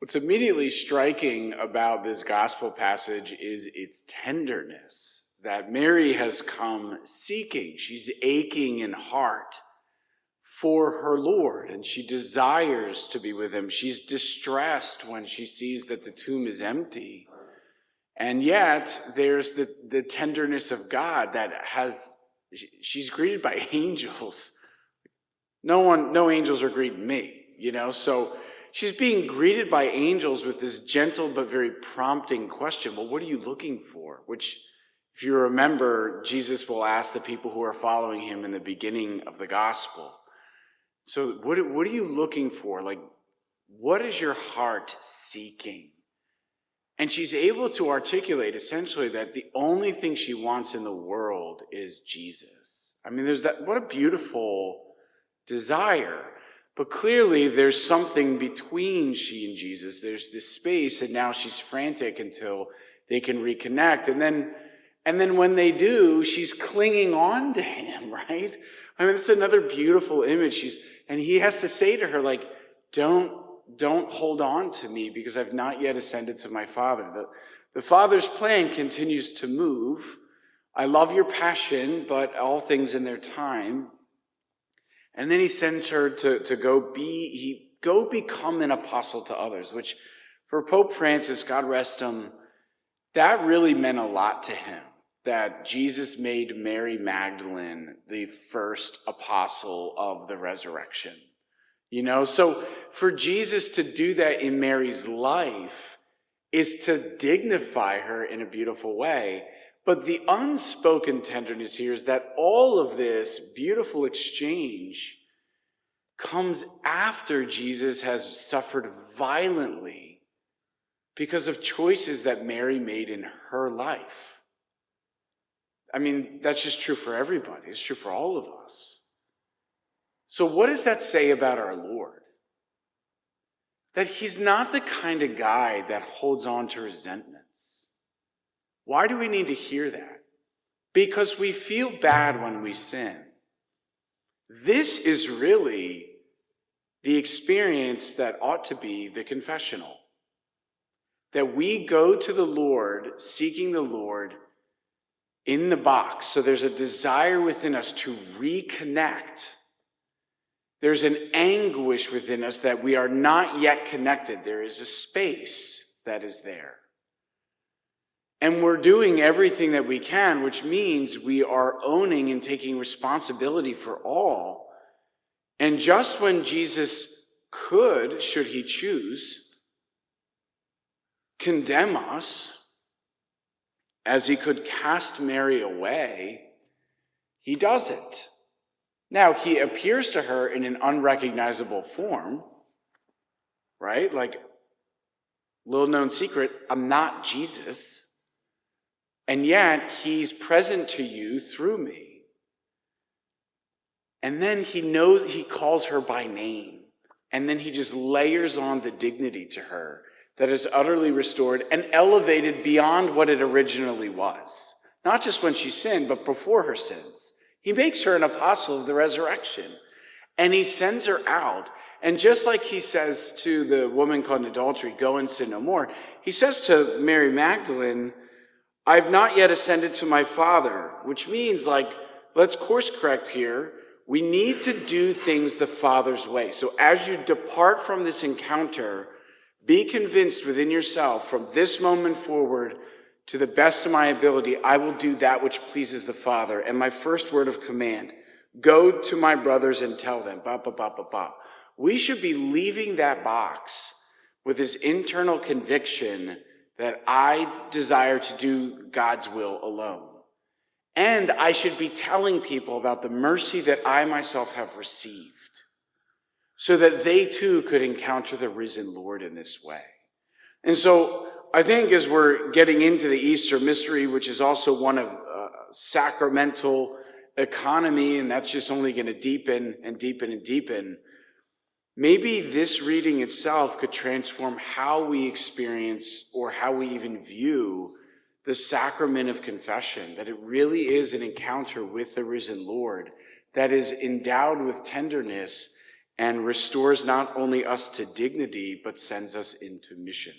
What's immediately striking about this gospel passage is its tenderness, that Mary has come seeking. She's aching in heart for her Lord, and she desires to be with him. She's distressed when she sees that the tomb is empty. And yet, there's the tenderness of God she's greeted by angels. No angels are greeting me, so she's being greeted by angels with this gentle but very prompting question. Well, what are you looking for? Which, if you remember, Jesus will ask the people who are following him in the beginning of the gospel. So what are you looking for? Like, what is your heart seeking? And she's able to articulate essentially that the only thing she wants in the world is Jesus. I mean, what a beautiful desire. But clearly there's something between she and Jesus. There's this space, and now she's frantic until they can reconnect. And then when they do, she's clinging on to him, right? I mean, it's another beautiful image. And he has to say to her, like, don't hold on to me because I've not yet ascended to my Father. The Father's plan continues to move. I love your passion, but all things in their time. And then he sends her to go become an apostle to others, which for Pope Francis, God rest him, that really meant a lot to him, that Jesus made Mary Magdalene the first apostle of the resurrection. So for Jesus to do that in Mary's life is to dignify her in a beautiful way. But the unspoken tenderness here is that all of this beautiful exchange comes after Jesus has suffered violently because of choices that Mary made in her life. I mean, that's just true for everybody. It's true for all of us. So what does that say about our Lord? That he's not the kind of guy that holds on to resentments. Why do we need to hear that? Because we feel bad when we sin. This is really the experience that ought to be the confessional. That we go to the Lord, seeking the Lord in the box. So there's a desire within us to reconnect. There's an anguish within us that we are not yet connected. There is a space that is there. And we're doing everything that we can, which means we are owning and taking responsibility for all. And just when Jesus could, should he choose, condemn us, as he could cast Mary away, he doesn't. Now, he appears to her in an unrecognizable form, right? Like, little known secret, I'm not Jesus. And yet, he's present to you through me. And then he calls her by name. And then he just layers on the dignity to her that is utterly restored and elevated beyond what it originally was. Not just when she sinned, but before her sins. He makes her an apostle of the resurrection. And he sends her out. And just like he says to the woman caught in adultery, go and sin no more, he says to Mary Magdalene, I've not yet ascended to my Father, which means, like, let's course correct here. We need to do things the Father's way. So as you depart from this encounter, be convinced within yourself from this moment forward, to the best of my ability, I will do that which pleases the Father. And my first word of command, go to my brothers and tell them, ba, ba, ba, ba, ba. We should be leaving that box with this internal conviction that I desire to do God's will alone. And I should be telling people about the mercy that I myself have received so that they too could encounter the risen Lord in this way. And so I think as we're getting into the Easter mystery, which is also one of sacramental economy, and that's just only going to deepen and deepen and deepen, maybe this reading itself could transform how we experience or how we even view the sacrament of confession, that it really is an encounter with the risen Lord that is endowed with tenderness and restores not only us to dignity, but sends us into mission.